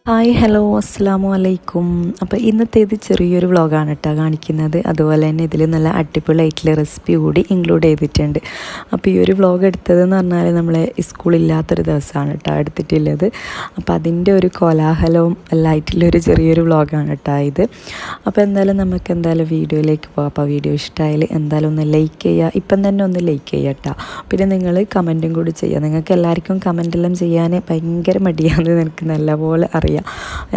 Hi hello അസ്സാമു അലൈക്കും. അപ്പോൾ ഇന്നത്തേത് ചെറിയൊരു വ്ളോഗാണ് കേട്ടോ കാണിക്കുന്നത്. അതുപോലെ തന്നെ ഇതിൽ നല്ല അടിപൊളിയായിട്ടുള്ള റെസിപ്പി കൂടി ഇൻക്ലൂഡ് ചെയ്തിട്ടുണ്ട്. അപ്പോൾ ഈ ഒരു വ്ളോഗ് എടുത്തതെന്ന് പറഞ്ഞാൽ നമ്മളെ സ്കൂളില്ലാത്തൊരു ദിവസമാണ് കേട്ടോ എടുത്തിട്ടുള്ളത്. അപ്പോൾ അതിൻ്റെ ഒരു കോലാഹലവും എല്ലാം ആയിട്ടുള്ളൊരു ചെറിയൊരു വ്ളോഗാണ് കേട്ടോ ഇത്. അപ്പോൾ എന്തായാലും വീഡിയോയിലേക്ക് പോകാം. അപ്പോൾ വീഡിയോ ഇഷ്ടമായാൽ എന്തായാലും ഒന്ന് ലൈക്ക് ചെയ്യുക. ഇപ്പം തന്നെ ഒന്ന് ലൈക്ക് ചെയ്യുക കേട്ടോ. പിന്നെ നിങ്ങൾ കമൻറ്റും കൂടി ചെയ്യുക. നിങ്ങൾക്ക് എല്ലാവർക്കും കമൻറ്റെല്ലാം ചെയ്യാൻ ഭയങ്കര മടിയാണെന്ന് എനിക്ക് നല്ലപോലെ അറിയാം.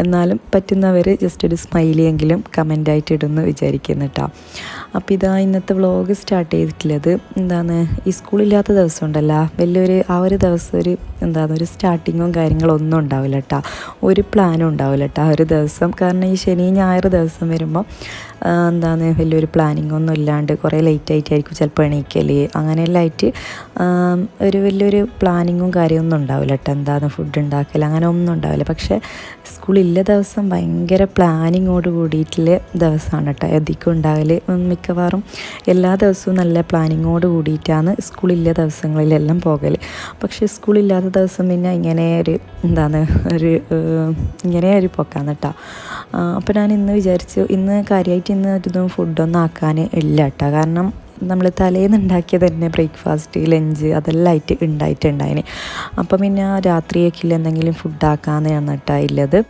എന്നാലും പറ്റുന്നവർ ജസ്റ്റ് ഒരു സ്മൈലിയെങ്കിലും കമൻ്റായിട്ട് ഇടുമെന്ന് വിചാരിക്കുന്നു കേട്ടോ. അപ്പോൾ ഇതാ ഇന്നത്തെ വ്ളോഗ് സ്റ്റാർട്ട് ചെയ്തിട്ടുള്ളത് ഈ സ്കൂളില്ലാത്ത ദിവസം ഉണ്ടല്ലോ, വലിയൊരു ആ ഒരു ദിവസം ഒരു സ്റ്റാർട്ടിങ്ങും കാര്യങ്ങളും ഒന്നും ഉണ്ടാവില്ല കേട്ടോ. ഒരു പ്ലാനും ഉണ്ടാവില്ല കേട്ടോ ആ ഒരു ദിവസം. കാരണം ഈ ശനി ഞായർ ദിവസം വരുമ്പോൾ വലിയൊരു പ്ലാനിങ് ഒന്നും ഇല്ലാണ്ട് കുറേ ലേറ്റായിട്ടായിരിക്കും ചിലപ്പോൾ എണീക്കൽ, അങ്ങനെയെല്ലാം ആയിട്ട് വലിയൊരു പ്ലാനിങ്ങും കാര്യമൊന്നും ഉണ്ടാവില്ല കേട്ടോ. ഫുഡ് ഉണ്ടാക്കൽ അങ്ങനെ ഒന്നും ഉണ്ടാവില്ല. പക്ഷേ സ്കൂളില്ല ദിവസം ഭയങ്കര പ്ലാനിങ്ങോട് കൂടിയിട്ടുള്ള ദിവസമാണ് കേട്ടോ അധികം ഉണ്ടാവൽ. മിക്കവാറും എല്ലാ ദിവസവും നല്ല പ്ലാനിങ്ങോട് കൂടിയിട്ടാണ് സ്കൂളില്ല ദിവസങ്ങളിലെല്ലാം പോകൽ. പക്ഷേ സ്കൂളില്ലാത്ത ദിവസം പിന്നെ ഇങ്ങനെ ഒരു പോക്കാണ് കേട്ടോ. അപ്പോൾ ഞാൻ ഇന്ന് വിചാരിച്ചു കാര്യമായിട്ട് ഇതൊന്നും ഫുഡൊന്നും ആക്കാൻ ഇല്ല കേട്ടോ. കാരണം നമ്മൾ തലേന്ന് ഉണ്ടാക്കിയത് തന്നെ ബ്രേക്ക്ഫാസ്റ്റ് ലഞ്ച് അതെല്ലാം ആയിട്ട് ഉണ്ടായിട്ടുണ്ടായിന്. അപ്പം പിന്നെ രാത്രിയൊക്കെ എന്തെങ്കിലും ഫുഡാക്കാമെന്നാണ് കേട്ടോ ഉള്ളത്.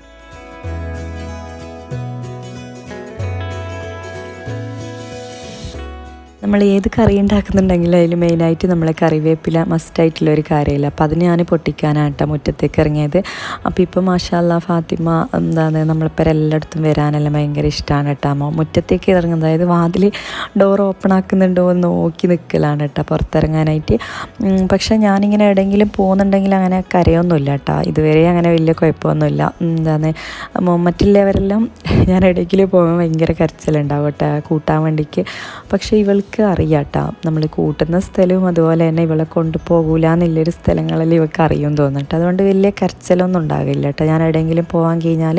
നമ്മൾ ഏത് കറി ഉണ്ടാക്കുന്നുണ്ടെങ്കിലും അതിൽ മെയിനായിട്ട് നമ്മളെ കറിവേപ്പില മസ്റ്റായിട്ടുള്ളൊരു കാര്യമില്ല. അപ്പോൾ അതിന് ഞാൻ പൊട്ടിക്കാനായിട്ടോ മുറ്റത്തേക്ക് ഇറങ്ങിയത്. അപ്പോൾ ഇപ്പോൾ മാഷാ അല്ലാ ഫാത്തിമ നമ്മളിപ്പോൾ എല്ലായിടത്തും വരാനെല്ലാം ഭയങ്കര ഇഷ്ടമാണ് കേട്ടോ. മുറ്റത്തേക്ക് ഇറങ്ങുന്നത്, അതായത് വാതിൽ ഡോർ ഓപ്പൺ ആക്കുന്നുണ്ടോ എന്ന് നോക്കി നിൽക്കലാണ് കേട്ടോ പുറത്തിറങ്ങാനായിട്ട്. പക്ഷേ ഞാനിങ്ങനെ എവിടെയെങ്കിലും പോകുന്നുണ്ടെങ്കിൽ അങ്ങനെ കരയൊന്നുമില്ല കേട്ടോ. ഇതുവരെ അങ്ങനെ വലിയ കുഴപ്പമൊന്നുമില്ല. മറ്റുള്ളവരെല്ലാം ഞാൻ എവിടെയെങ്കിലും പോകുമ്പോൾ ഭയങ്കര കരച്ചിലുണ്ടാവും കേട്ടോ കൂട്ടാൻ വേണ്ടിക്ക്. പക്ഷേ ഇവൾക്ക് അറിയാം കേട്ടോ നമ്മൾ കൂട്ടുന്ന സ്ഥലവും അതുപോലെ തന്നെ ഇവളെ കൊണ്ടുപോകൂല എന്നുള്ളൊരു സ്ഥലങ്ങളിൽ ഇവൾക്ക് അറിയും തോന്നിട്ട്. അതുകൊണ്ട് വലിയ കരച്ചിലൊന്നും ഉണ്ടാകില്ല കേട്ടോ. ഞാൻ എവിടെയെങ്കിലും പോകാൻ കഴിഞ്ഞാൽ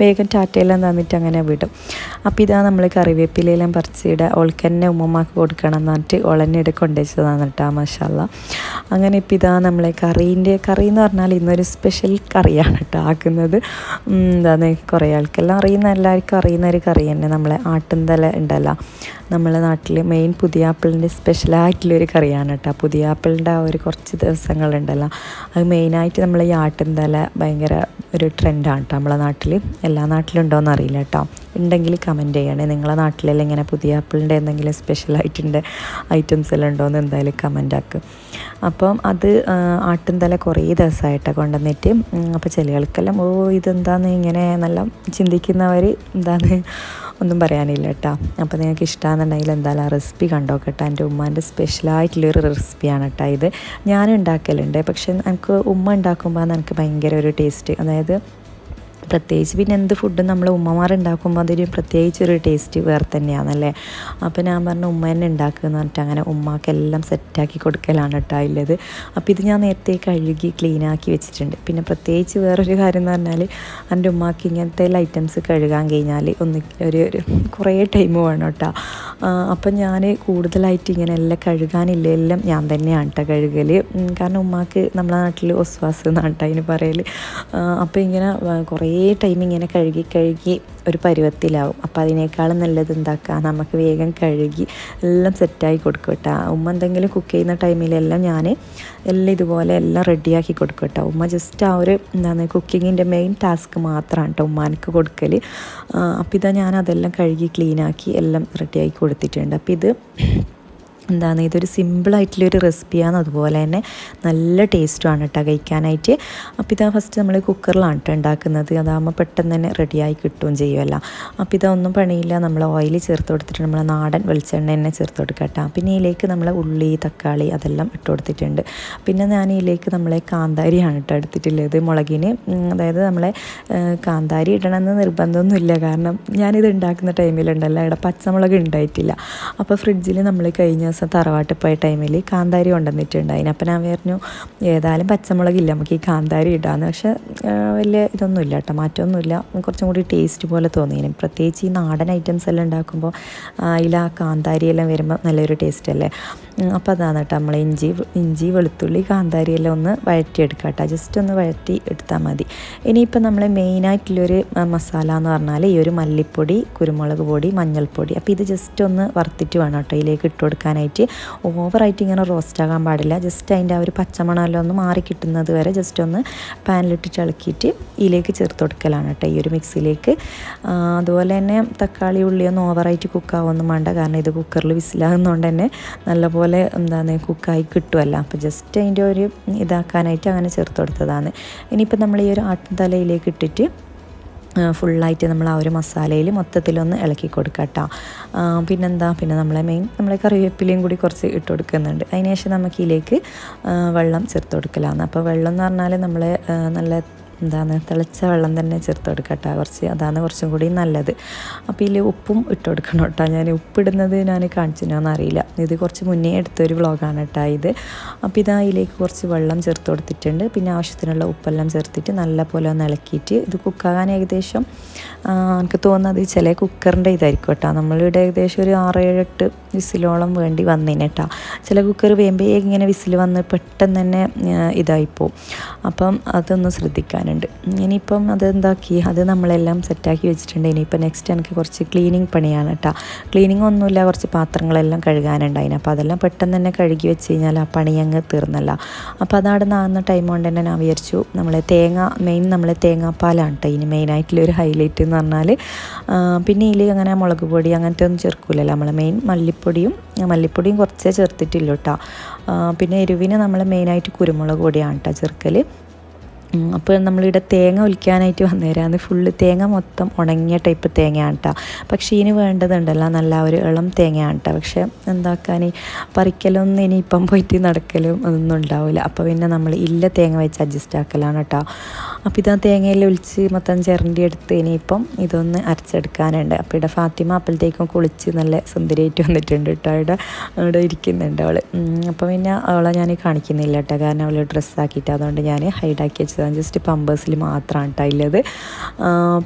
വേഗം ടാറ്റയെല്ലാം തന്നിട്ട് അങ്ങനെ വിടും. അപ്പോൾ ഇതാ നമ്മൾ കറിവേപ്പിലയെല്ലാം പറിച്ചിടുക. ഓൾക്ക് തന്നെ ഉമ്മമാക്ക് കൊടുക്കണം എന്ന് പറഞ്ഞിട്ട് ഓളെന്നെ കൊണ്ടുവച്ചതാണ് കേട്ടോ മാഷാല്ലാ. അങ്ങനെ ഇപ്പോൾ ഇതാ നമ്മളെ കറി എന്ന് പറഞ്ഞാൽ ഇന്നൊരു സ്പെഷ്യൽ കറിയാണ് കേട്ടോ ആക്കുന്നത്. കുറേ ആൾക്കെല്ലാം എല്ലാവർക്കും അറിയുന്ന ഒരു കറി തന്നെ നമ്മളെ ആട്ടുംതല ഉണ്ടല്ലോ, നമ്മളെ നാട്ടിൽ മെയിൻ പുതിയാപ്പിളിൻ്റെ സ്പെഷ്യലായിട്ടുള്ളൊരു കറിയാണ് കേട്ടോ. പുതിയാപ്പിളിൻ്റെ ആ ഒരു കുറച്ച് ദിവസങ്ങളുണ്ടല്ലോ, അത് മെയിനായിട്ട് നമ്മൾ ഈ ആട്ടുംതല ഭയങ്കര ഒരു ട്രെൻഡാണ് കേട്ടോ നമ്മളെ നാട്ടിൽ. എല്ലാ നാട്ടിലും ഉണ്ടോയെന്ന് അറിയില്ല കേട്ടോ. ഉണ്ടെങ്കിൽ കമൻറ്റ് ചെയ്യണേ. നിങ്ങളെ നാട്ടിലെല്ലാം ഇങ്ങനെ പുതിയാപ്പിളിൻ്റെ എന്തെങ്കിലും സ്പെഷ്യലായിട്ടുണ്ട് ഐറ്റംസ് എല്ലാം ഉണ്ടോയെന്ന് എന്തായാലും കമൻ്റ് ആക്കും. അപ്പം അത് ആട്ടുംതല കുറേ ദിവസമായിട്ടാണ് കൊണ്ടുവന്നിട്ട്. അപ്പോൾ ചില ആൾക്കെല്ലാം ഇതെന്താന്ന് ഇങ്ങനെ നല്ല ചിന്തിക്കുന്നവർ ഒന്നും പറയാനില്ല കേട്ടോ. അപ്പോൾ നിങ്ങൾക്ക് ഇഷ്ടമാണെന്നുണ്ടെങ്കിൽ എന്തായാലും ആ റെസിപ്പി കണ്ടോക്കട്ടെ. എൻ്റെ ഉമ്മാൻ്റെ സ്പെഷ്യലായിട്ടുള്ളൊരു റെസിപ്പിയാണ് കേട്ടോ ഇത്. ഞാൻ ഉണ്ടാക്കലുണ്ട്, പക്ഷേ എനിക്ക് ഉമ്മ ഉണ്ടാക്കുമ്പോൾ എനിക്ക് ഭയങ്കര ഒരു ടേസ്റ്റ്, അതായത് പ്രത്യേകിച്ച് പിന്നെ എന്ത് ഫുഡും നമ്മൾ ഉമ്മമാർ ഉണ്ടാക്കുമ്പോൾ അതൊരു പ്രത്യേകിച്ചൊരു ടേസ്റ്റ് വേറെ തന്നെയാണല്ലേ. അപ്പോൾ ഞാൻ പറഞ്ഞു ഉമ്മ തന്നെ ഉണ്ടാക്കുമെന്ന് പറഞ്ഞിട്ട് അങ്ങനെ ഉമ്മാക്കെല്ലാം സെറ്റാക്കി കൊടുക്കലാണ് കേട്ടോ ഉള്ളത്. അപ്പോൾ ഇത് ഞാൻ നേരത്തെ കഴുകി ക്ലീനാക്കി വെച്ചിട്ടുണ്ട്. പിന്നെ പ്രത്യേകിച്ച് വേറൊരു കാര്യം എന്ന് പറഞ്ഞാൽ എൻ്റെ ഉമ്മാക്ക് ഇങ്ങനത്തെ ഐറ്റംസ് കഴുകാൻ കഴിഞ്ഞാൽ ഒരു കുറേ ടൈം വേണം കേട്ടോ. അപ്പം ഞാൻ കൂടുതലായിട്ട് ഇങ്ങനെ എല്ലാം കഴുകാനില്ല എല്ലാം ഞാൻ തന്നെയാണ് കേട്ടോ കഴുകൽ. കാരണം ഉമ്മാക്ക് നമ്മളെ നാട്ടിൽ ഒസ്വാസ് എന്നാണ് കേട്ടോ അതിന് പറയൽ. അപ്പോൾ ഇങ്ങനെ കുറേ ടൈം ഇങ്ങനെ കഴുകി ഒരു പരുവത്തിലാവും. അപ്പോൾ അതിനേക്കാളും നല്ലത് നമുക്ക് വേഗം കഴുകി എല്ലാം സെറ്റായി കൊടുക്കും കേട്ടോ. ഉമ്മ എന്തെങ്കിലും കുക്ക് ചെയ്യുന്ന ടൈമിലെല്ലാം ഞാൻ എല്ലാം ഇതുപോലെ എല്ലാം റെഡിയാക്കി കൊടുക്കും കേട്ടോ. ഉമ്മ ജസ്റ്റ് ആ ഒരു കുക്കിങ്ങിൻ്റെ മെയിൻ ടാസ്ക് മാത്രമാണ് കേട്ടോ ഉമ്മാനക്ക് കൊടുക്കൽ. അപ്പോൾ ഇതാ ഞാൻ അതെല്ലാം കഴുകി ക്ലീനാക്കി എല്ലാം റെഡിയാക്കി കൊടുത്തിട്ടുണ്ട്. അപ്പോൾ ഇതൊരു സിമ്പിളായിട്ടുള്ളൊരു റെസിപ്പിയാണ്, അതുപോലെ തന്നെ നല്ല ടേസ്റ്റുമാണ് കേട്ടോ കഴിക്കാനായിട്ട്. അപ്പോൾ ഇതാ ഫസ്റ്റ് നമ്മൾ കുക്കറിലാണ് കേട്ടോ ഉണ്ടാക്കുന്നത്. അതാകുമ്പോൾ പെട്ടെന്ന് തന്നെ റെഡിയായി കിട്ടുകയും ചെയ്യുമല്ലോ. അപ്പോൾ ഇതൊന്നും പണിയില്ല, നമ്മൾ ഓയിൽ ചേർത്ത് കൊടുത്തിട്ട് നമ്മൾ നാടൻ വെളിച്ചെണ്ണ തന്നെ ചേർത്ത് കൊടുക്കുക കേട്ടോ. പിന്നെ ഇതിലേക്ക് നമ്മൾ ഉള്ളി തക്കാളി അതെല്ലാം ഇട്ട് കൊടുത്തിട്ടുണ്ട്. പിന്നെ ഞാൻ ഇതിലേക്ക് നമ്മളെ കാന്താരിയാണ് കേട്ടോ എടുത്തിട്ടുള്ളത് മുളകിന്. അതായത് നമ്മളെ കാന്താരി ഇടണമെന്ന് നിർബന്ധമൊന്നുമില്ല, കാരണം ഞാനിത് ഉണ്ടാക്കുന്ന ടൈമിലുണ്ടല്ലോ ഇവിടെ പച്ചമുളക് ഉണ്ടായിട്ടില്ല. അപ്പോൾ ഫ്രിഡ്ജിൽ നമ്മൾ കഴിഞ്ഞ ദിവസം തറവാട്ടിൽ പോയ ടൈമിൽ കാന്താരി കൊണ്ടുവന്നിട്ടുണ്ടായിന്. അപ്പം ഞാൻ പറഞ്ഞു ഏതായാലും പച്ചമുളകില്ല, നമുക്ക് ഈ കാന്താരി ഇടാമെന്ന്. പക്ഷേ വലിയ ഇതൊന്നുമില്ല കേട്ടോ, മാറ്റമൊന്നുമില്ല. കുറച്ചും കൂടി ടേസ്റ്റ് പോലെ തോന്നിയിന്. പ്രത്യേകിച്ച് ഈ നാടൻ ഐറ്റംസ് എല്ലാം ഉണ്ടാക്കുമ്പോൾ അതിൽ ആ കാന്താരി എല്ലാം വരുമ്പോൾ നല്ലൊരു ടേസ്റ്റ് അല്ലേ. അപ്പോൾ അതാണ് കേട്ടോ നമ്മൾ ഇഞ്ചി വെളുത്തുള്ളി കാന്താരി എല്ലാം ഒന്ന് വഴറ്റിയെടുക്കുക കേട്ടോ. ജസ്റ്റ് ഒന്ന് വഴറ്റി എടുത്താൽ മതി. ഇനിയിപ്പോൾ നമ്മൾ മെയിനായിട്ടുള്ളൊരു മസാല എന്ന് പറഞ്ഞാൽ ഈ ഒരു മല്ലിപ്പൊടി, കുരുമുളക് പൊടി, മഞ്ഞൾപ്പൊടി. അപ്പോൾ ഇത് ജസ്റ്റ് ഒന്ന് വറുത്തിട്ട് വേണം കേട്ടോ ഇതിലേക്ക് ഇട്ട് കൊടുക്കാനായിട്ട്. ഓവറായിട്ട് ഇങ്ങനെ റോസ്റ്റ് ആകാൻ പാടില്ല. ജസ്റ്റ് അതിൻ്റെ ആ ഒരു പച്ചമണമെല്ലാം ഒന്ന് മാറി കിട്ടുന്നത് വരെ ജസ്റ്റ് ഒന്ന് പാനിലിട്ടിട്ട് ഇളക്കിയിട്ട് ഇതിലേക്ക് ചേർത്ത് കൊടുക്കലാണ് കേട്ടോ ഈ ഒരു മിക്സിയിലേക്ക്. അതുപോലെ തന്നെ തക്കാളി ഉള്ളിയൊന്നും ഓവറായിട്ട് കുക്കാവൊന്നും വേണ്ട, കാരണം ഇത് കുക്കറിൽ വിസിലാകുന്നതുകൊണ്ട് തന്നെ നല്ലപോലെ കുക്കായി കിട്ടുമല്ലോ. അപ്പോൾ ജസ്റ്റ് അതിൻ്റെ ഒരു ഇതാക്കാനായിട്ട് അങ്ങനെ ചേർത്ത് കൊടുത്തതാണ്. ഇനിയിപ്പോൾ നമ്മൾ ഈ ഒരു ആട്ടിൻതലയിലേക്ക് ഇട്ടിട്ട് ഫുള്ളായിട്ട് നമ്മൾ ആ ഒരു മസാലയിൽ മൊത്തത്തിലൊന്ന് ഇളക്കി കൊടുക്കുക കേട്ടോ. പിന്നെ നമ്മളെ കറിവേപ്പിലയും കൂടി കുറച്ച് ഇട്ട് കൊടുക്കുന്നുണ്ട്. അതിന് ശേഷം നമുക്ക് ഇതിലേക്ക് വെള്ളം ചേർത്ത് കൊടുക്കലാണ്. അപ്പോൾ വെള്ളം എന്ന് പറഞ്ഞാൽ നമ്മൾ നല്ല തിളച്ച വെള്ളം തന്നെ ചേർത്ത് കൊടുക്കുക കേട്ടോ. അതാണ് കുറച്ചും കൂടി നല്ലത്. അപ്പോൾ ഇതിൽ ഉപ്പും ഇട്ട് കൊടുക്കണം കേട്ടോ. ഞാൻ ഉപ്പിടുന്നത് ഞാൻ കാണിച്ചിനോന്ന് അറിയില്ല, ഇത് കുറച്ച് മുന്നേ എടുത്തൊരു വ്ളോഗാണ് കേട്ടോ ഇത്. അപ്പോൾ ഇതാ ഇതിലേക്ക് കുറച്ച് വെള്ളം ചേർത്ത് കൊടുത്തിട്ടുണ്ട്. പിന്നെ ആവശ്യത്തിനുള്ള ഉപ്പെല്ലാം ചേർത്തിട്ട് നല്ല പോലെ ഒന്ന് ഇളക്കിയിട്ട് ഇത് കുക്കാകാൻ ഏകദേശം എനിക്ക് തോന്നുന്നത് ചില കുക്കറിൻ്റെ ഇതായിരിക്കും കേട്ടോ. നമ്മളിവിടെ ഏകദേശം ഒരു 6-7-8 വിസിലോളം വേണ്ടി വന്നേനെ കേട്ടോ. ചില കുക്കർ വേമ്പേ ഇങ്ങനെ വിസിൽ വന്ന് പെട്ടെന്ന് തന്നെ ഇതായിപ്പോവും. അപ്പം അതൊന്ന് ശ്രദ്ധിക്കാനുണ്ട്. ഇനിയിപ്പം അതെന്താക്കി അത് നമ്മളെല്ലാം സെറ്റാക്കി വെച്ചിട്ടുണ്ട്. ഇനിയിപ്പോൾ നെക്സ്റ്റ് എനിക്ക് കുറച്ച് ക്ലീനിങ് പണിയാണ് കേട്ടോ. ക്ലീനിങ് ഒന്നുമില്ല, കുറച്ച് പാത്രങ്ങളെല്ലാം കഴുകാനുണ്ടായിന്. അപ്പോൾ അതെല്ലാം പെട്ടെന്ന് തന്നെ കഴുകി വെച്ച് കഴിഞ്ഞാൽ ആ പണി അങ്ങ് തീർന്നല്ല. അപ്പോൾ അതവിടെ നാകുന്ന ടൈം കൊണ്ട് തന്നെ ഞാൻ വിചാരിച്ചു നമ്മൾ തേങ്ങാപ്പാലാണ് കേട്ടോ ഇനി മെയിനായിട്ടുള്ളൊരു ഹൈലൈറ്റ് എന്ന് പറഞ്ഞാൽ. പിന്നെ ഇതിൽ അങ്ങനെ മുളക് പൊടി അങ്ങനത്തെ ഒന്നും ചേർക്കില്ലല്ലോ. നമ്മൾ മെയിൻ മല്ലിപ്പൊടിയും കുറച്ചേ ചേർത്തിട്ടില്ല കേട്ടോ. പിന്നെ എരിവിന് നമ്മൾ മെയിനായിട്ട് കുരുമുളക് പൊടിയാണ് കേട്ടോ ചേർക്കൽ. അപ്പോൾ നമ്മളിവിടെ തേങ്ങ ഒലിക്കാനായിട്ട് വന്നേരാന്ന്. ഫുള്ള് തേങ്ങ മൊത്തം ഉണങ്ങിയ ടൈപ്പ് തേങ്ങയാണ് കേട്ടോ. പക്ഷേ ഇതിന് വേണ്ടതുണ്ടല്ലോ നല്ല ഒരു ഇളം തേങ്ങയാണ് കേട്ടോ. പക്ഷേ എന്താക്കാൻ പറിക്കലൊന്നും ഇനിയിപ്പം പോയിട്ട് നടക്കലും അതൊന്നും ഉണ്ടാവില്ല. അപ്പോൾ പിന്നെ നമ്മൾ തേങ്ങ വെച്ച് അഡ്ജസ്റ്റ് ആക്കലാണ് കേട്ടോ. അപ്പോൾ ഇതാ തേങ്ങയെല്ലാം ഒലിച്ച് മൊത്തം ചിരണ്ടി എടുത്ത് ഇനിയിപ്പം ഇതൊന്ന് അരച്ചെടുക്കാനുണ്ട്. അപ്പോൾ ഇവിടെ ഫാത്തിമ അപ്പോഴത്തേക്കും കുളിച്ച് നല്ല സുന്ദരിയായിട്ട് വന്നിട്ടുണ്ട് കേട്ടോ. അവിടെ ഇരിക്കുന്നുണ്ട് അവൾ. അപ്പോൾ പിന്നെ അവളെ ഞാൻ കാണിക്കുന്നില്ല കേട്ടോ, കാരണം അവൾ ഡ്രസ്സാക്കിയിട്ട് അതുകൊണ്ട് ഞാൻ ഹൈഡാക്കി വെച്ചതാണ്. ജസ്റ്റ് പമ്പേഴ്സിൽ മാത്രമാണ് കേട്ടോ ഉള്ളത്.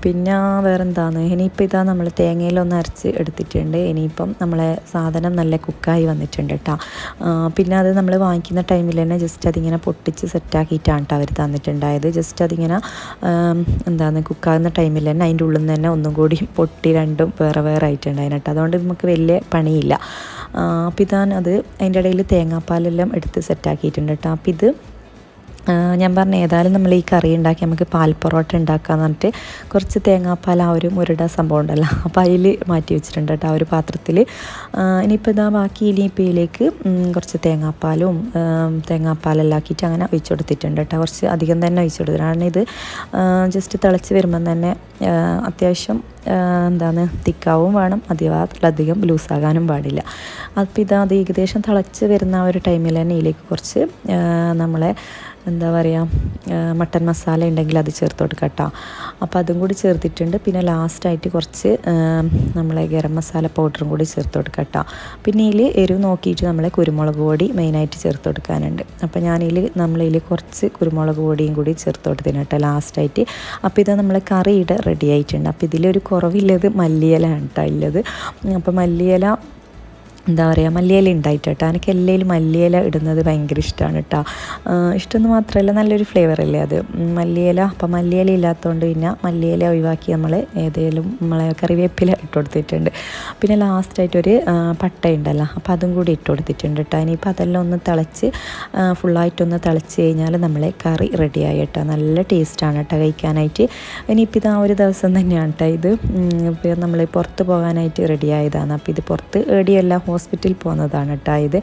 പിന്നെ വേറെന്താണ്, ഇനിയിപ്പോൾ ഇതാ നമ്മൾ തേങ്ങയിലൊന്ന് അരച്ച് എടുത്തിട്ടുണ്ട്. ഇനിയിപ്പം നമ്മളെ സാധനം നല്ല കുക്കായി വന്നിട്ടുണ്ട് കേട്ടോ. പിന്നെ അത് നമ്മൾ വാങ്ങിക്കുന്ന ടൈമിൽ തന്നെ ജസ്റ്റ് അതിങ്ങനെ പൊട്ടിച്ച് സെറ്റാക്കിയിട്ടാണ് കേട്ടോ അവർ തന്നിട്ടുണ്ടായത്. ജസ്റ്റ് അതിങ്ങനെ കുക്കാകുന്ന ടൈമിൽ തന്നെ അതിൻ്റെ ഉള്ളിൽ നിന്ന് തന്നെ ഒന്നും കൂടി പൊട്ടി രണ്ടും വേറെ വേറെ ആയിട്ടുണ്ടായിരുന്നു കേട്ടോ. അതുകൊണ്ട് നമുക്ക് വലിയ പണിയില്ല. അപ്പോൾ ഇതാണ് അത് അതിൻ്റെ ഇടയിൽ തേങ്ങാപ്പാലെല്ലാം എടുത്ത് സെറ്റാക്കിയിട്ടുണ്ട് കേട്ടോ. അപ്പോൾ ഇത് ഞാൻ പറഞ്ഞ ഏതായാലും നമ്മൾ ഈ കറി ഉണ്ടാക്കി നമുക്ക് പാൽ പൊറോട്ട ഉണ്ടാക്കാമെന്ന് പറഞ്ഞിട്ട് കുറച്ച് തേങ്ങാപ്പാൽ ആ ഒരു മുരുട സംഭവം ഉണ്ടല്ലോ, അപ്പോൾ അതിൽ മാറ്റി വെച്ചിട്ടുണ്ട് കേട്ടോ ആ ഒരു പാത്രത്തിൽ. ഇനിയിപ്പോൾ ഇതാ ബാക്കി ഇതിലേക്ക് കുറച്ച് തേങ്ങാപ്പാലെല്ലാം ആക്കിയിട്ട് അങ്ങനെ ഒഴിച്ചു കൊടുത്തിട്ടുണ്ട് കേട്ടോ. കുറച്ച് അധികം തന്നെ ഒഴിച്ചു കൊടുത്തിട്ടുണ്ട്. കാരണം ഇത് ജസ്റ്റ് തിളച്ച് വരുമ്പം തന്നെ അത്യാവശ്യം തിക്കാവും വേണം, അധികം ലൂസാകാനും പാടില്ല. അപ്പോൾ അത് ഏകദേശം തിളച്ച് വരുന്ന ആ ഒരു ടൈമിൽ തന്നെ ഇതിലേക്ക് കുറച്ച് നമ്മളെ മട്ടൻ മസാല ഉണ്ടെങ്കിൽ അത് ചേർത്ത് കൊടുക്കുക കേട്ടോ. അപ്പോൾ അതും കൂടി ചേർത്തിട്ടുണ്ട്. പിന്നെ ലാസ്റ്റായിട്ട് കുറച്ച് നമ്മളെ ഗരം മസാല പൗഡറും കൂടി ചേർത്ത് കൊടുക്കുക കേട്ടോ. പിന്നെ ഇതിൽ എരിവ് നോക്കിയിട്ട് നമ്മളെ കുരുമുളക് പൊടി മെയിനായിട്ട് ചേർത്ത് കൊടുക്കാനുണ്ട്. അപ്പോൾ നമ്മളിതിൽ കുറച്ച് കുരുമുളക് പൊടിയും കൂടി ചേർത്ത് കൊടുത്തിന് കേട്ടോ ലാസ്റ്റായിട്ട്. അപ്പോൾ ഇത് നമ്മളെ കറിയുടെ റെഡി ആയിട്ടുണ്ട്. അപ്പോൾ ഇതിലൊരു കുറവില്ലത് മല്ലിയിലാണ് കേട്ടോ ഉള്ളത്. അപ്പോൾ മല്ലിയില മല്ലിയില ഉണ്ടായിട്ട് കേട്ടോ. എനിക്ക് എല്ലാവരും മല്ലിയില ഇടുന്നത് ഭയങ്കര ഇഷ്ടമാണ് കേട്ടോ. ഇഷ്ടമെന്ന് മാത്രമല്ല നല്ലൊരു ഫ്ലേവറല്ലേ അത് മല്ലിയില. അപ്പം മല്ലിയില ഇല്ലാത്തതുകൊണ്ട് പിന്നെ മല്ലിയില ഒഴിവാക്കി നമ്മളെ കറിവേപ്പില ഇട്ട് കൊടുത്തിട്ടുണ്ട്. പിന്നെ ലാസ്റ്റായിട്ടൊരു പട്ട ഉണ്ടല്ലോ, അപ്പോൾ അതും കൂടി ഇട്ട് കൊടുത്തിട്ടുണ്ട് കേട്ടോ. ഇനിയിപ്പോൾ അതെല്ലാം ഒന്ന് ഫുള്ളായിട്ടൊന്ന് തിളച്ച് കഴിഞ്ഞാൽ നമ്മളെ കറി റെഡിയായി കേട്ടോ. നല്ല ടേസ്റ്റാണ് കേട്ടോ കഴിക്കാനായിട്ട്. ഇനിയിപ്പോൾ ഇത് ആ ഒരു ദിവസം തന്നെയാണ് കേട്ടോ ഇത് നമ്മൾ പുറത്ത് പോകാനായിട്ട് റെഡിയായതാണ്. അപ്പോൾ ഇത് പുറത്ത് എവിടെയെല്ലാം ഹോസ്പിറ്റലിൽ പോകുന്നതാണ് കേട്ടോ ഇത്.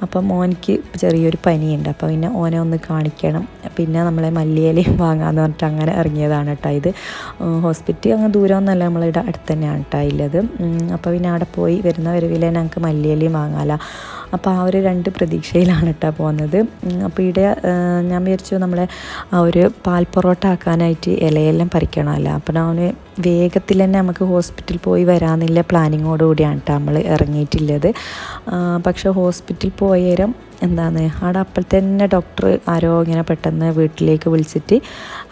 അപ്പം മോനിക്ക് ചെറിയൊരു പനിയുണ്ട്, അപ്പോൾ പിന്നെ ഓനെ ഒന്ന് കാണിക്കണം. പിന്നെ നമ്മളെ മല്ലിയിലയും വാങ്ങാമെന്ന് പറഞ്ഞിട്ട് അങ്ങനെ ഇറങ്ങിയതാണ് കേട്ടോ ഇത്. ഹോസ്പിറ്റൽ അങ്ങ് ദൂരമൊന്നുമല്ല, നമ്മളിവിടെ അടുത്ത് തന്നെയാണ് കേട്ടോ ഉള്ളത്. അപ്പോൾ പിന്നെ അവിടെ പോയി വരുന്ന വരവിൽ ഞങ്ങൾക്ക് മല്ലിയിലയും വാങ്ങാമല്ലോ. അപ്പോൾ ആ ഒരു 2 പ്രതീക്ഷയിലാണ് കേട്ടോ പോകുന്നത്. അപ്പോൾ ഇവിടെ ഞാൻ വിചാരിച്ചു നമ്മളെ ആ ഒരു പാൽ പൊറോട്ട ആക്കാനായിട്ട് ഇലയെല്ലാം പറിക്കണമല്ലോ. അപ്പോൾ ഞാൻ വേഗത്തിൽ തന്നെ നമുക്ക് ഹോസ്പിറ്റലിൽ പോയി വരാമെന്നുള്ള പ്ലാനിങ്ങോട് കൂടിയാണ് കേട്ടോ നമ്മൾ ഇറങ്ങിയിട്ടുള്ളത്. പക്ഷേ ഹോസ്പിറ്റലിൽ പോയേരം എന്താണ് അവിടെ അപ്പോൾ തന്നെ ഡോക്ടർ ആരോ ഇങ്ങനെ പെട്ടെന്ന് വീട്ടിലേക്ക് വിളിച്ചിട്ട്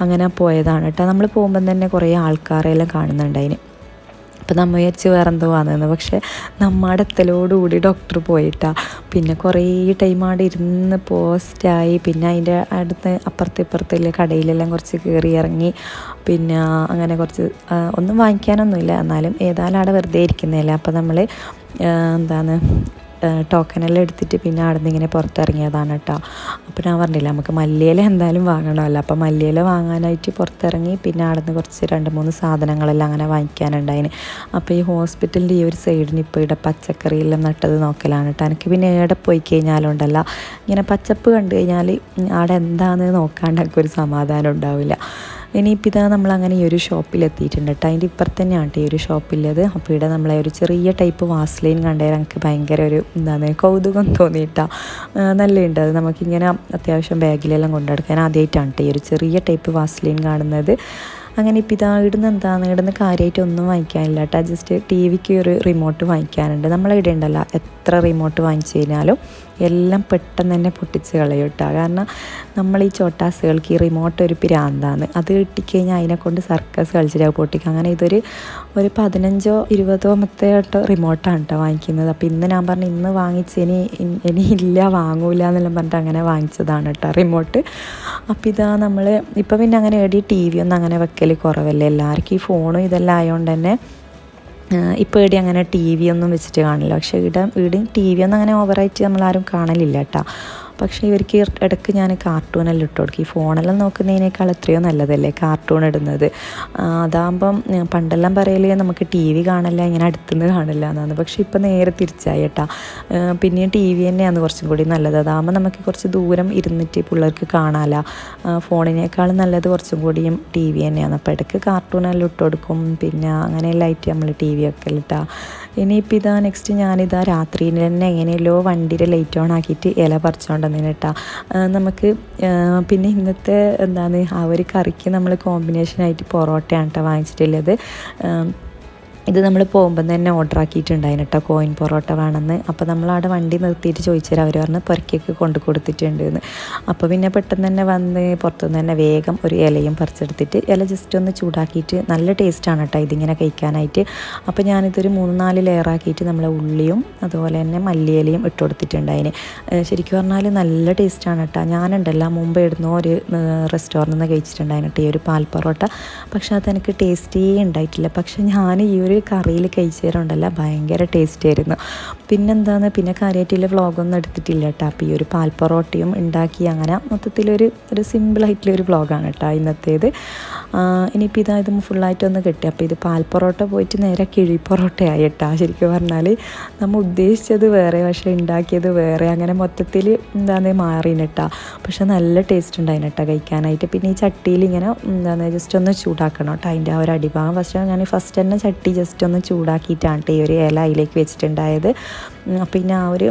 അങ്ങനെ പോയതാണ് കേട്ടോ. നമ്മൾ പോകുമ്പം തന്നെ കുറേ ആൾക്കാരെല്ലാം കാണുന്നുണ്ടായിന്. അപ്പോൾ നമ്മൾ വിചാരിച്ച് വേറെ എന്തോ വന്നതെന്ന്. പക്ഷേ നമ്മുടെ എത്തലോടുകൂടി ഡോക്ടർ പോയിട്ടാ. പിന്നെ കുറേ ടൈം അവിടെ ഇരുന്ന് പോസ്റ്റായി. പിന്നെ അതിൻ്റെ അടുത്ത് ഇപ്പുറത്തുള്ള കടയിലെല്ലാം കുറച്ച് കയറി ഇറങ്ങി. പിന്നെ അങ്ങനെ കുറച്ച് ഒന്നും വാങ്ങിക്കാനൊന്നുമില്ല, എന്നാലും ഏതായാലും അവിടെ വെറുതെ ഇരിക്കുന്നില്ല. അപ്പോൾ നമ്മൾ എന്താണ് ടോക്കനെല്ലാം എടുത്തിട്ട് പിന്നെ അവിടെ നിന്ന് ഇങ്ങനെ പുറത്തിറങ്ങിയതാണ് കേട്ടോ. അപ്പോൾ ഞാൻ പറഞ്ഞില്ല നമുക്ക് മല്ലിയില എന്തായാലും വാങ്ങണമല്ലോ. അപ്പോൾ മല്ലിയില വാങ്ങാനായിട്ട് പുറത്തിറങ്ങി. പിന്നെ അവിടെ നിന്ന് കുറച്ച് 2-3 സാധനങ്ങളെല്ലാം അങ്ങനെ വാങ്ങിക്കാനുണ്ടായിന്. അപ്പോൾ ഈ ഹോസ്പിറ്റലിൻ്റെ ഈ ഒരു സൈഡിന് ഇപ്പോൾ ഇവിടെ പച്ചക്കറിയെല്ലാം നട്ടത് നോക്കലാണ് കേട്ടോ. എനിക്ക് പിന്നെ എവിടെ പോയി കഴിഞ്ഞാലുണ്ടല്ലോ ഇങ്ങനെ പച്ചപ്പ് കണ്ടു കഴിഞ്ഞാൽ അവിടെ എന്താണെന്ന് നോക്കാണ്ടൊക്കെ ഒരു സമാധാനം ഉണ്ടാവില്ല. ഇനിയിപ്പോൾ ഇതാ നമ്മളങ്ങനെ ഈ ഒരു ഷോപ്പിലെത്തിയിട്ടുണ്ട് കേട്ടോ. അതിൻ്റെ ഇപ്പുറത്ത് തന്നെയാണ് ഈ ഒരു ഷോപ്പുള്ളത്. അപ്പോൾ ഇവിടെ നമ്മളെ ഒരു ചെറിയ ടൈപ്പ് വാസ്ലൈൻ കണ്ടേരം എനിക്ക് ഭയങ്കര ഒരു എന്താണ് കൗതുകം തോന്നിയിട്ടാ. നല്ലതുണ്ട് അത് നമുക്കിങ്ങനെ അത്യാവശ്യം ബാഗിലെല്ലാം കൊണ്ടെടുക്കാൻ. ആദ്യമായിട്ടാണ് ഈ ഒരു ചെറിയ ടൈപ്പ് വാസ്ലൈൻ കാണുന്നത്. അങ്ങനെ ഇപ്പോൾ ഇതാ ഇടുന്ന് കാര്യമായിട്ട് ഒന്നും വാങ്ങിക്കാനില്ല കേട്ടോ. ജസ്റ്റ് ടി വിക്ക് ഒരു റിമോട്ട് വാങ്ങിക്കാനുണ്ട്. നമ്മളിവിടെ ഉണ്ടല്ലോ എത്ര റിമോട്ട് വാങ്ങിച്ചു കഴിഞ്ഞാലും എല്ലാം പെട്ടെന്ന് തന്നെ പൊട്ടിച്ച് കളയും കേട്ടോ. കാരണം നമ്മൾ ഈ ചോട്ടാസുകൾക്ക് ഈ റിമോട്ട് ഒരു പിരാന്താണ്. അത് കിട്ടിക്കഴിഞ്ഞാൽ അതിനെക്കൊണ്ട് സർക്കസ് കളിച്ചിട്ട് പൊട്ടിക്കുക. അങ്ങനെ ഇതൊരു 15-20 റിമോട്ടാണ് കേട്ടോ വാങ്ങിക്കുന്നത്. അപ്പോൾ ഇന്ന് ഞാൻ പറഞ്ഞു ഇന്ന് വാങ്ങിച്ച് ഇനി ഇല്ല വാങ്ങൂല എന്നെല്ലാം പറഞ്ഞിട്ട് അങ്ങനെ വാങ്ങിച്ചതാണ് കേട്ടോ റിമോട്ട്. അപ്പോൾ ഇതാ നമ്മൾ ഇപ്പോൾ പിന്നെ അങ്ങനെ ടി വി ഒന്നും അങ്ങനെ വെക്കൽ കുറവല്ലേ. എല്ലാവർക്കും ഈ ഫോണും ഇതെല്ലാം ആയതുകൊണ്ട് തന്നെ ഇപ്പോൾ ഇവിടെ അങ്ങനെ ടി വി ഒന്നും വെച്ചിട്ട് കാണില്ല. പക്ഷേ ഇവിടെ ടി വി ഒന്നും അങ്ങനെ ഓവറായിട്ട് നമ്മളാരും കാണലില്ല കേട്ടോ. പക്ഷേ ഇവർക്ക് ഇടയ്ക്ക് ഞാൻ കാർട്ടൂണെല്ലാം ഇട്ട് കൊടുക്കും. ഈ ഫോണെല്ലാം നോക്കുന്നതിനേക്കാൾ എത്രയോ നല്ലതല്ലേ കാർട്ടൂൺ ഇടുന്നത്. അതാകുമ്പം പണ്ടെല്ലാം പറയല് നമുക്ക് ടി വി കാണില്ല, ഇങ്ങനെ അടുത്തുനിന്ന് കാണില്ല എന്നാണ്. പക്ഷേ ഇപ്പം നേരെ തിരിച്ചായി കേട്ടോ. പിന്നെയും ടി വി തന്നെയാണ് കുറച്ചും കൂടി നല്ലത്. അതാകുമ്പോൾ നമുക്ക് കുറച്ച് ദൂരം ഇരുന്നിട്ട് പിള്ളേർക്ക് കാണാമല്ലോ. ഫോണിനേക്കാളും നല്ലത് കുറച്ചും കൂടിയും ടി വി തന്നെയാണ്. അപ്പോൾ ഇടയ്ക്ക് കാർട്ടൂണെല്ലാം ഇട്ട് കൊടുക്കും. പിന്നെ അങ്ങനെയെല്ലാം ആയിട്ട് നമ്മൾ ടി വി ഒക്കെ ഇട്ടാ. ഇനിയിപ്പോൾ ഇതാ നെക്സ്റ്റ് ഞാനിതാ രാത്രിയിൽ തന്നെ എങ്ങനെയല്ലോ വണ്ടിയുടെ ലൈറ്റ് ഓൺ ആക്കിയിട്ട് ഇല പറിച്ചുകൊണ്ടെന്നതിന് കേട്ടോ. നമുക്ക് പിന്നെ ഇന്നത്തെ എന്താണ് ആ ഒരു കറിക്ക് നമ്മൾ കോമ്പിനേഷനായിട്ട് പൊറോട്ടയാണ് കേട്ടോ വാങ്ങിച്ചിട്ടുള്ളത്. ഇത് നമ്മൾ പോകുമ്പം തന്നെ ഓർഡർ ആക്കിയിട്ടുണ്ടായിരുന്നു കേട്ടോ കോയിൻ പൊറോട്ട വേണമെന്ന്. അപ്പോൾ നമ്മളവിടെ വണ്ടി നിർത്തിയിട്ട് ചോദിച്ചാൽ അവർ പറഞ്ഞ് പുറക്കേക്ക് കൊണ്ട് കൊടുത്തിട്ടുണ്ട് എന്ന്. അപ്പോൾ പിന്നെ പെട്ടെന്ന് തന്നെ വന്ന് പുറത്തുനിന്ന് തന്നെ വേഗം ഒരു ഇലയും പറിച്ചെടുത്തിട്ട് ഇല ജസ്റ്റ് ഒന്ന് ചൂടാക്കിയിട്ട് നല്ല ടേസ്റ്റാണ് കേട്ടോ ഇതിങ്ങനെ കഴിക്കാനായിട്ട്. അപ്പോൾ ഞാനിതൊരു 3-4 ലെയറാക്കിയിട്ട് നമ്മളെ ഉള്ളിയും അതുപോലെ തന്നെ മല്ലിയിലയും ഇട്ട് കൊടുത്തിട്ടുണ്ടായിന്. ശരിക്കും പറഞ്ഞാൽ നല്ല ടേസ്റ്റാണ് കേട്ടോ. ഞാനുണ്ടല്ലോ മുമ്പ് ഇടുന്ന ഒരു റെസ്റ്റോറൻറ്റിൽ നിന്ന് കഴിച്ചിട്ടുണ്ടായിരുന്നു കേട്ടോ ഈ ഒരു പാൽ പൊറോട്ട. പക്ഷേ അതെനിക്ക് ടേസ്റ്റേ ഉണ്ടായിട്ടില്ല. പക്ഷേ ഞാൻ ഈ ഒരു കറിയിൽ കഴിച്ചേരുണ്ടല്ലോ ഭയങ്കര ടേസ്റ്റ് ആയിരുന്നു. പിന്നെ കാര്യമായിട്ടുള്ള വ്ളോഗൊന്നും എടുത്തിട്ടില്ല കേട്ടോ. അപ്പോൾ ഈ ഒരു പാൽ പൊറോട്ടയും ഉണ്ടാക്കി അങ്ങനെ മൊത്തത്തിലൊരു സിമ്പിളായിട്ടുള്ളൊരു വ്ളോഗാണ് കേട്ടോ ഇന്നത്തേത്. ഇനിയിപ്പോൾ ഇത് ഫുള്ളായിട്ടൊന്ന് കിട്ടി. അപ്പോൾ ഇത് പാൽ പൊറോട്ട പോയിട്ട് നേരെ കിഴി പൊറോട്ടയായി കേട്ടോ. ശരിക്കും പറഞ്ഞാൽ നമ്മൾ ഉദ്ദേശിച്ചത് വേറെ പക്ഷേ ഉണ്ടാക്കിയത് വേറെ. അങ്ങനെ മൊത്തത്തിൽ മാറിന് കേട്ടോ. പക്ഷെ നല്ല ടേസ്റ്റ് ഉണ്ടായിന് കേട്ടോ കഴിക്കാനായിട്ട്. പിന്നെ ഈ ചട്ടിയിൽ ഇങ്ങനെ ജസ്റ്റ് ഒന്ന് ചൂടാക്കണം കേട്ടോ അതിൻ്റെ ആ ഒരു അടിഭാഗം. പക്ഷേ ഞാൻ ഫസ്റ്റ് തന്നെ ചട്ടി ജസ്റ്റ് ഒന്ന് ചൂടാക്കിയിട്ടാണ് ഈ ഒരു ഇല അതിലേക്ക് വെച്ചിട്ടുണ്ടായത്. പിന്നെ ആ ഒരു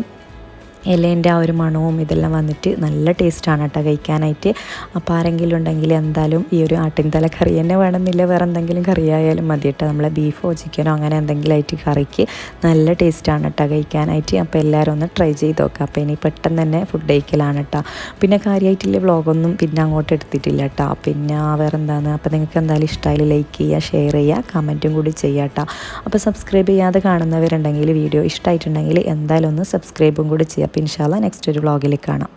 ഇലേൻ്റെ ആ ഒരു മണവും ഇതെല്ലാം വന്നിട്ട് നല്ല ടേസ്റ്റാണ് കേട്ടോ കഴിക്കാനായിട്ട്. അപ്പോൾ ആരെങ്കിലും ഉണ്ടെങ്കിൽ എന്തായാലും ഈ ഒരു ആട്ടിൻ തല കറി തന്നെ വേണമെന്നില്ല, വേറെ എന്തെങ്കിലും കറി ആയാലും മതി കേട്ടോ. നമ്മളെ ബീഫോ ചിക്കനോ അങ്ങനെ എന്തെങ്കിലും ആയിട്ട് കറിക്ക് നല്ല ടേസ്റ്റാണ് കേട്ടോ കഴിക്കാനായിട്ട്. അപ്പോൾ എല്ലാവരും ഒന്ന് ട്രൈ ചെയ്ത് നോക്കാം. അപ്പോൾ ഇനി പെട്ടെന്ന് തന്നെ ഫുഡ് കഴിക്കലാണ് കേട്ടോ. പിന്നെ കാര്യമായിട്ടുള്ള വ്ളോഗൊന്നും പിന്നെ അങ്ങോട്ട് എടുത്തിട്ടില്ല കേട്ടോ. പിന്നെ വേറെ എന്താണ്, അപ്പോൾ നിങ്ങൾക്ക് എന്തായാലും ഇഷ്ടമായാലും ലൈക്ക് ചെയ്യുക, ഷെയർ ചെയ്യുക, കമൻറ്റും കൂടി ചെയ്യുക കേട്ടോ. അപ്പോൾ സബ്സ്ക്രൈബ് ചെയ്യാതെ കാണുന്നവരുണ്ടെങ്കിൽ വീഡിയോ ഇഷ്ടമായിട്ടുണ്ടെങ്കിൽ എന്തായാലും ഒന്ന് സബ്സ്ക്രൈബും കൂടി ചെയ്യുക. അപ്പോൾ ഇൻഷാ അല്ലാഹ് നെക്സ്റ്റ് ഒരു വ്ളോഗിൽ കാണാം.